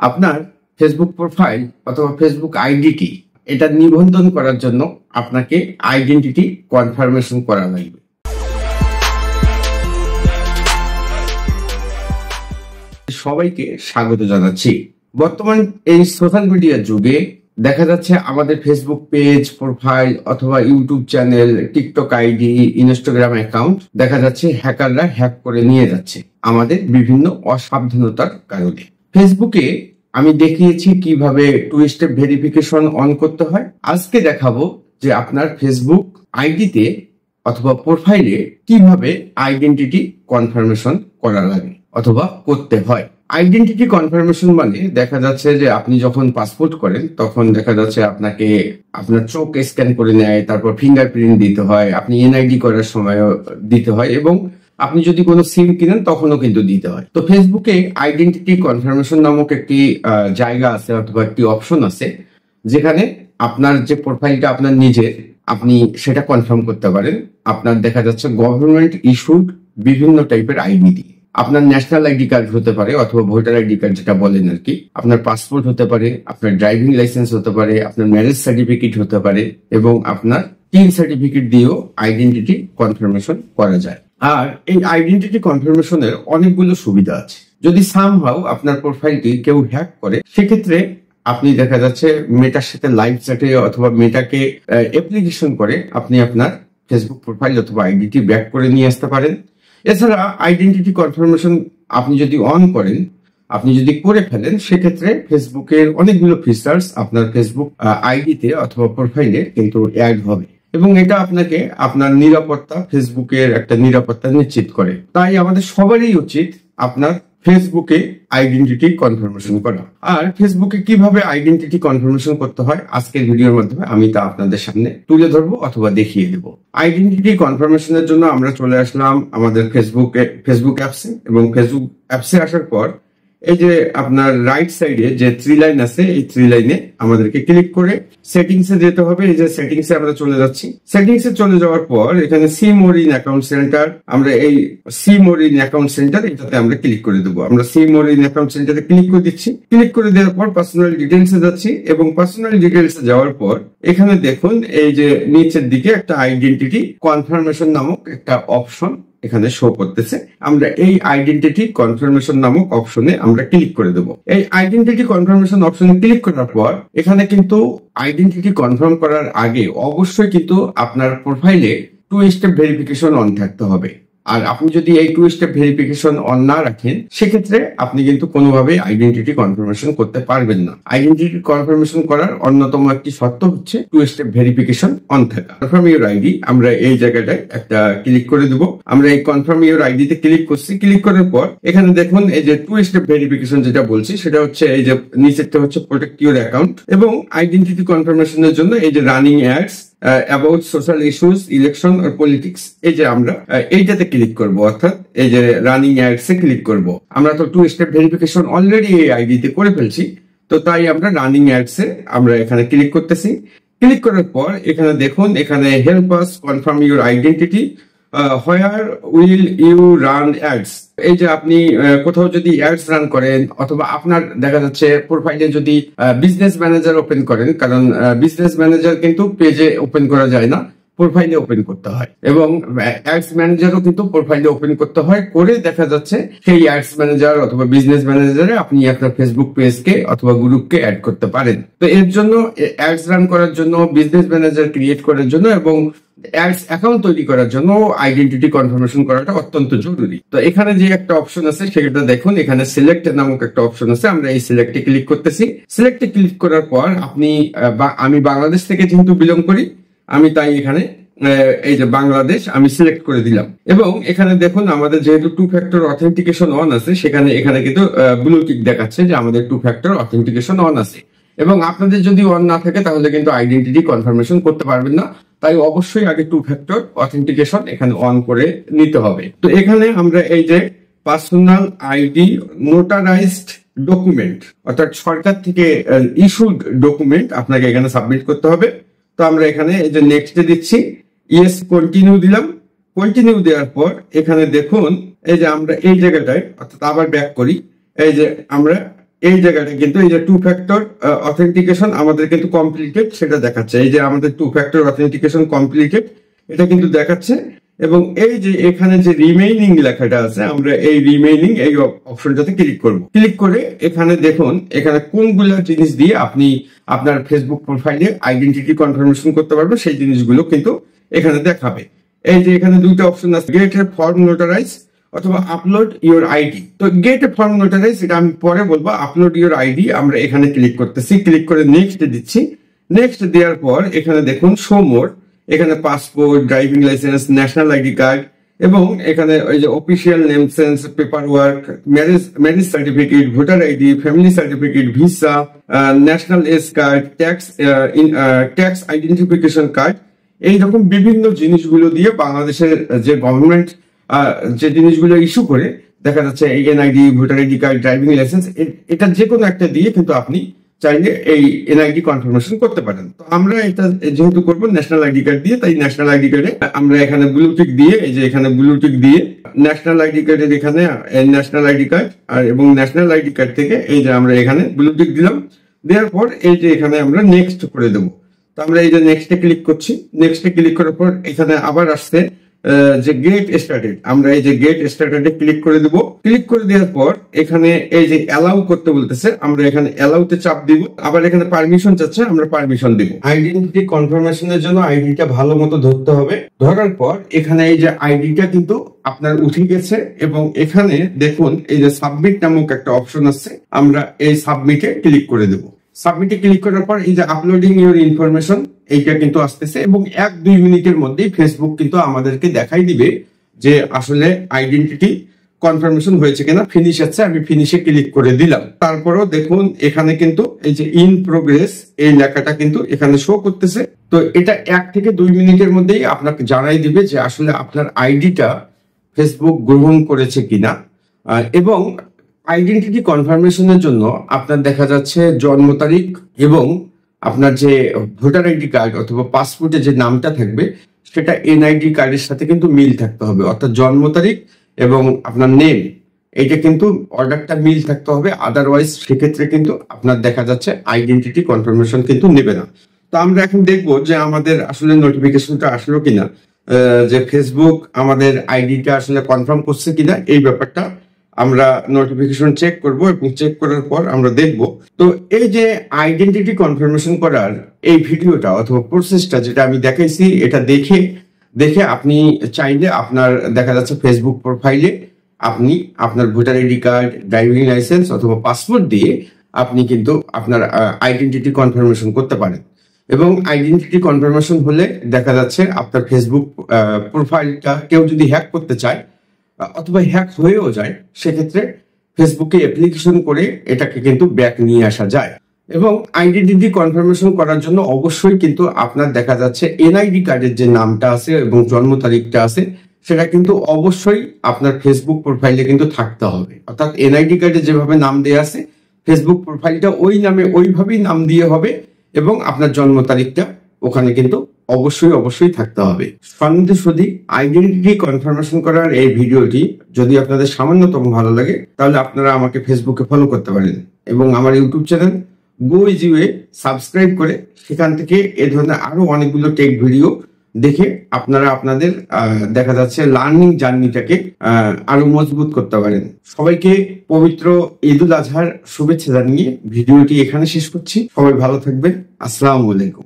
আপনার Facebook profile অথবা Facebook আইডিটি এটা নিবন্ধন করার জন্য আপনাকে আইডেন্টিটি কনফার্মেশন করা লাগবে। সবাইকে স্বাগত জানাচ্ছি। বর্তমান এই সোশ্যাল মিডিয়ার যুগে দেখা যাচ্ছে আমাদের ফেসবুক পেজ, প্রোফাইল অথবা YouTube channel, TikTok ID, Instagram account দেখা যাচ্ছে হ্যাকাররা হ্যাক করে নিয়ে যাচ্ছে আমাদের বিভিন্ন অসাবধানতার কারণে। ফেসবুকে আমি দেখিয়েছি কিভাবে টু স্টেপ ভেরিফিকেশন অন করতে হয়। আজকে দেখাবো যে আপনার ফেসবুক আইডিতে অথবা প্রোফাইলে কিভাবে আইডেন্টিটি কনফার্মেশন করা লাগে অথবা করতে হয়। আইডেন্টিটি কনফার্মেশন মানে দেখা যাচ্ছে যে আপনি যখন পাসপোর্ট করেন তখন দেখা যাচ্ছে আপনাকে আপনার চোখ স্ক্যান করে নেয়, তারপর ফিঙ্গারপ্রিন্ট দিতে হয়, আপনি এনআইডি করার সময় দিতে হয় এবং আপনি যদি কোনো সিম কিনেন তখনও কিন্তু দিতে হয়। তো ফেসবুকে আইডেন্টিটি কনফার্মেশন নামক একটি জায়গা আছে অথবা একটি অপশন আছে যেখানে আপনার যে প্রোফাইলটা আপনার নিজের, আপনি সেটা কনফার্ম করতে পারেন। আপনার দেখা যাচ্ছে গভর্নমেন্ট ইস্যুড বিভিন্ন টাইপের আইডি দিয়ে, আপনার ন্যাশনাল আইডি কার্ড হতে পারে অথবা ভোটার আইডি কার্ড যেটা বলেন আর কি, আপনার পাসপোর্ট হতে পারে, আপনার ড্রাইভিং লাইসেন্স হতে পারে, আপনার ম্যারেজ সার্টিফিকেট হতে পারে এবং আপনার টিন সার্টিফিকেট দিয়েও আইডেন্টিটি কনফার্মেশন করা যায়। আর এই আইডেন্টিটি কনফার্মেশনের অনেকগুলো সুবিধা আছে। যদি সামহাউ আপনার প্রোফাইলটি কেউ হ্যাক করে সেক্ষেত্রে আপনি দেখা যাচ্ছে মেটার সাথে লাইভ চ্যাটে অথবা মেটাকে অ্যাপ্লিকেশন করে আপনি আপনার ফেসবুক প্রোফাইল অথবা আইডিটি ব্যাক করে নিয়ে আসতে পারেন। এছাড়া আইডেন্টিটি কনফার্মেশন আপনি যদি অন করেন, আপনি যদি করে ফেলেন সেক্ষেত্রে ফেসবুকের অনেকগুলো ফিচার্স আপনার ফেসবুক আইডিতে অথবা প্রোফাইলে কিন্তু অ্যাড হবে এবং এটা আপনাকে আপনার নিরাপত্তা, ফেসবুকের একটা নিরাপত্তা নিশ্চিত করে। তাই আমাদের সবারই উচিত আপনার ফেসবুকে আইডেন্টিটি কনফার্মেশন করা। আর ফেসবুকে কিভাবে আইডেন্টিটি কনফার্মেশন করতে হয় আজকের ভিডিওর মাধ্যমে আমি তা আপনাদের সামনে তুলে ধরবো অথবা দেখিয়ে দেব। আইডেন্টিটি কনফার্মেশনের জন্য আমরা চলে আসলাম আমাদের ফেসবুক অ্যাপসে এবং ফেসবুক অ্যাপসে আসার পর এই যে আপনার রাইট সাইডে যে থ্রি লাইন আছে, এই থ্রি লাইনে আমাদেরকে ক্লিক করে সেটিংসে যেতে হবে। এই যে সেটিংসে আমরা চলে যাচ্ছি। সেটিংসে চলে যাওয়ার পর এখানে see more in account centre, আমরা এই see more in account centre এটাতে আমরা ক্লিক করে দেবো। আমরা সি মোর ইন অ্যাকাউন্ট সেন্টারে ক্লিক করে দিচ্ছি। ক্লিক করে দেওয়ার পর পার্সোনাল ডিটেলসে যাচ্ছি এবং পার্সোনাল ডিটেলসে যাওয়ার পর এখানে দেখুন এই যে নিচের দিকে একটা আইডেন্টিটি কনফার্মেশন নামক একটা অপশন এখানে শো করতেছে। আমরা এই আইডেন্টিটি কনফার্মেশন নামক অপশনে আমরা ক্লিক করে দেব। এই আইডেন্টিটি কনফার্মেশন অপশনে ক্লিক করার পর এখানে কিন্তু আইডেন্টিটি কনফার্ম করার আগে অবশ্যই কিন্তু আপনার প্রোফাইলে টু স্টেপ ভেরিফিকেশন অন থাকতে হবে। আর আপনি যদি এই টু স্টেপ ভেরিফিকেশন অন না রাখেন সেক্ষেত্রে আপনি কিন্তু কোনোভাবে আইডেন্টিটি কনফার্মেশন করতে পারবেন না। আইডেন্টিটি কনফার্মেশন করার অন্যতম একটি শর্ত হচ্ছে টু স্টেপ ভেরিফিকেশন অন থাকা। কনফার্ম ইউর আইডি আমরা এই জায়গাটায় একটা ক্লিক করে দেবো। আমরা এই কনফার্ম ইউর আইডিতে ক্লিক করছি। ক্লিক করার পর এখানে দেখুন এই যে টু স্টেপ ভেরিফিকেশন যেটা বলছি সেটা হচ্ছে এই যে নিচেরটা হচ্ছে প্রোটেক্ট ইউর অ্যাকাউন্ট এবং আইডেন্টিটি কনফার্মেশনের জন্য এই যে running ads about social issues, election আর পলিটিক্স, এই যে আমরা এইটাতে ক্লিক করব, অর্থাৎ এই যে রানিং অ্যাডস এ ক্লিক করব। আমরা তো টু স্টেপ ভেরিফিকেশন অলরেডি এই আইডিতে করে ফেলছি, তো তাই আমরা রানিং অ্যাডস এ আমরা এখানে ক্লিক করতেছি। ক্লিক করার পর এখানে দেখুন এখানে help us confirm your identity, where will you run ads. এই যে আপনি কোথাও যদি অ্যাডস রান করেন অথবা আপনার দেখা যাচ্ছে প্রোফাইলে যদি বিজনেস ম্যানেজার ওপেন করেন, কারণ বিজনেস ম্যানেজার কিন্তু পেজে ওপেন করা যায় না, প্রোফাইলে ওপেন করতে হয় এবং অ্যাডস ম্যানেজারও কিন্তু প্রোফাইলে ওপেন করতে হয়। করে দেখা যাচ্ছে সেই অ্যাডস ম্যানেজার অথবা বিজনেস ম্যানেজারে আপনি আপনার ফেসবুক পেজকে অথবা গ্রুপকে অ্যাড করতে পারেন। তো এর জন্য অ্যাডস রান করার জন্য, বিজনেস ম্যানেজার ক্রিয়েট করার জন্য এবং অ্যাডস অ্যাকাউন্ট তৈরি করার জন্য আইডেন্টিটি কনফার্মেশন করাটা অত্যন্ত জরুরি। তো এখানে যে একটা অপশন আছে সেটা দেখুন, এখানে সিলেক্ট নামক একটা অপশন আছে। আমরা এই সিলেক্টে ক্লিক করতেছি। সিলেক্টে ক্লিক করার পর আপনি আমি বাংলাদেশ থেকে যেহেতু বিলং করি আমি তাই এখানে এই যে বাংলাদেশ আমি সিলেক্ট করে দিলাম এবং এখানে দেখুন আমাদের যেহেতু টু ফ্যাক্টর অথেন্টিকেশন অন আছে এখানে কিন্তু ব্লু টিক দেখাচ্ছে যে আমাদের টু ফ্যাক্টর অথেন্টিকেশন অন আছে এবং আপনাদের যদি অন না থাকে তাহলে কিন্তু আইডেন্টিটি কনফার্মেশন করতে পারবেন না। তাই অবশ্যই আগে টু ফ্যাক্টর অথেন্টিকেশন এখানে অন করে নিতে হবে। তো এখানে আমরা এই যে পার্সোনাল আইডি নোটারাইজড ডকুমেন্ট অর্থাৎ সরকার থেকে ইস্যুড ডকুমেন্ট আপনাকে এখানে সাবমিট করতে হবে। তো আমরা এখানে এই যে নেক্সটে দিচ্ছি, ইয়েস কন্টিনিউ দিলাম। কন্টিনিউ দেওয়ার পর এখানে দেখুন এই যে আমরা এই জায়গাটায় অর্থাৎ আবার ব্যাক করি, এই যে আমরা এই জায়গাটা কিন্তু এই যে 2 ফ্যাক্টর অথেন্টিকেশন আমাদের কিন্তু কমপ্লিটেড সেটা দেখাচ্ছে। এই যে আমাদের 2 ফ্যাক্টর অথেন্টিকেশন কমপ্লিটেড এটা কিন্তু দেখাচ্ছে। এবং এই যে এখানে যে রিমেইনিং লেখাটা আছে, আমরা এই রিমেইনিং এই অপশনটাতে ক্লিক করব। ক্লিক করে এখানে দেখুন এখানে কোনগুলো জিনিস দিয়ে আপনি আপনার ফেসবুক প্রোফাইলে আইডেন্টিটি কনফার্মেশন করতে পারবেন সেই জিনিসগুলো কিন্তু এখানে দেখাবে। এই যে এখানে দুইটা অপশন আছে, গেট এ ফর্ম নোটারাইজ অথবা আপলোড ইউর আইডি। তো গেট এ ফর্ম নোটারাইজ এটা আমি পরে বলবো। আপলোড ইউর আইডি আমরা এখানে ক্লিক করতেছি, ক্লিক করে নেক্সট দিচ্ছি। নেক্সট দেওয়ার পর এখানে দেখুন শো মোর, এখানে passport, driving licence, national ID card এবং এখানে ওই যে official name sense, paper work, marriage certificate, voter ID, family certificate, visa, national age card, tax identification card, এইরকম বিভিন্ন জিনিসগুলো দিয়ে বাংলাদেশের যে গভর্নমেন্ট যে জিনিসগুলো ইস্যু করে, দেখা যাচ্ছে NID, voter ID card, driving licence, এটা যে কোনো একটা দিয়ে কিন্তু আপনি চাইলে এই এনআইডি কনফার্মেশন করতে পারেন। তো আমরা এটা যেহেতু করবো ন্যাশনাল আইডি কার্ড দিয়ে, তাই ন্যাশনাল আইডি কার্ডে আমরা এখানে ব্লু টিক দিয়ে, এই যে এখানে ব্লু টিক দিয়ে ন্যাশনাল আইডি কার্ডের এখানে ন্যাশনাল আইডি কার্ড আর এবং ন্যাশনাল আইডি কার্ড থেকে এই যে আমরা এখানে ব্লু টিক দিলাম। দেওয়ার পর এই যে এখানে আমরা নেক্সট করে দেবো। তো আমরা এই যে নেক্সটে ক্লিক করছি। নেক্সটে ক্লিক করার পর এখানে আবার আসছে যে গেট স্টার্টেড, আমরা এই যে গেট স্টার্টেডে ক্লিক করে দেব। ক্লিক করে দেওয়ার পর এখানে এই যে অ্যালাউ করতে বলতেছে, আমরা এখানে অ্যালাউতে চাপ দিব। আবার এখানে পারমিশন চাচ্ছে, আমরা পারমিশন দিব। আইডেন্টিটি কনফার্মেশনের জন্য আইডিটা ভালো মতো ধরতে হবে। ধরার পর এখানে এই যে আইডিটা কিন্তু আপনার উঠে গেছে এবং এখানে দেখুন এই যে সাবমিট নামক একটা অপশন আছে, আমরা এই সাবমিটে ক্লিক করে দেব। সাবমিটে ক্লিক করার পর এই যে আপলোডিং ইউর ইনফরমেশন এইটা কিন্তু আসতেছে এবং 1-2 মিনিটের মধ্যেই ফেসবুক কিন্তু আমাদেরকে দেখাই দিবে যে আসলে আইডেন্টিটি কনফার্মেশন হয়েছে কিনা। ফিনিশ আছে, আমি ফিনিশে ক্লিক করে দিলাম। তারপরেও দেখুন এখানে কিন্তু এই যে ইন প্রোগ্রেস এই লেখাটা কিন্তু এখানে শো করতেছে। তো এটা 1 থেকে 2 মিনিটের মধ্যেই আপনাকে জানাই দিবে যে আসলে আপনার আইডিটা ফেসবুক গ্রহণ করেছে কিনা। এবং আইডেন্টিটি কনফার্মেশনের জন্য আপনার দেখা যাচ্ছে জন্ম তারিখ এবং আপনার যে ভোটার আইডি কার্ড অথবা পাসপোর্টে যে নামটা থাকবে সেটা এনআইডি কার্ডের সাথে কিন্তু মিল থাকতে হবে। অর্থাৎ জন্ম তারিখ এবং আপনার নেম এইটা কিন্তু অর্ডারটা মিল থাকতে হবে। আদারওয়াইজ সেক্ষেত্রে কিন্তু আপনার দেখা যাচ্ছে আইডেন্টিটি কনফার্মেশন কিন্তু নেবে না। তো আমরা এখন দেখবো যে আমাদের আসলে নোটিফিকেশনটা আসলো কিনা, যে ফেসবুক আমাদের আইডিটা আসলে কনফার্ম করছে কিনা এই ব্যাপারটা আমরা নোটিফিকেশন চেক করব এবং চেক করার পর আমরা দেখব। তো এই যে আইডেন্টিটি কনফার্মেশন করার এই ভিডিওটা অথবা প্রসেসটা যেটা আমি দেখাইছি, এটা দেখে আপনি চাইলে আপনার দেখা যাচ্ছে ফেসবুক প্রোফাইলে আপনি আপনার voter ID card, driving licence অথবা পাসপোর্ট দিয়ে আপনি কিন্তু আপনার আইডেন্টিটি কনফার্মেশন করতে পারেন। এবং আইডেন্টিটি কনফার্মেশন হলে দেখা যাচ্ছে আপনার ফেসবুক প্রোফাইলটা কেউ যদি হ্যাক করতে চায় অথবা হ্যাক হয়েও যায়, সেক্ষেত্রে ফেসবুকে অ্যাপ্লিকেশন করে এটাকে কিন্তু ব্যাক নিয়ে আসা যায়। এবং আইডেন্টিটি কনফার্মেশন করার জন্য অবশ্যই কিন্তু আপনার দেখা যাচ্ছে এনআইডি কার্ডের যে নামটা আছে এবং জন্ম তারিখটা আছে সেটা কিন্তু অবশ্যই আপনার ফেসবুক প্রোফাইলে কিন্তু থাকতে হবে। অর্থাৎ এনআইডি কার্ডে যেভাবে নাম দেওয়া আছে ফেসবুক প্রোফাইলটা ওই নামে ওইভাবেই নাম দিয়ে হবে এবং আপনার জন্ম তারিখটা ওখানে কিন্তু অবশ্যই থাকতে হবে। সন্দেহশোধী আইডেন্টিটি কনফার্মেশন করার এই ভিডিওটি যদি আপনাদের সামান্যতম ভালো লাগে তাহলে আপনারা আমাকে ফেসবুকে ফলো করতে পারেন এবং আমার ইউটিউব চ্যানেল গো ইজি ওয়ে সাবস্ক্রাইব করে সেখান থেকে এই ধরনের আরো অনেকগুলো টেক ভিডিও দেখে আপনারা আপনাদের দেখা যাচ্ছে লার্নিং জার্নিটাকে আরো মজবুত করতে পারেন। সবাইকে পবিত্র ঈদ উল আজহার শুভেচ্ছা জানিয়ে ভিডিওটি এখানে শেষ করছি। সবাই ভালো থাকবেন। আসসালামু আলাইকুম।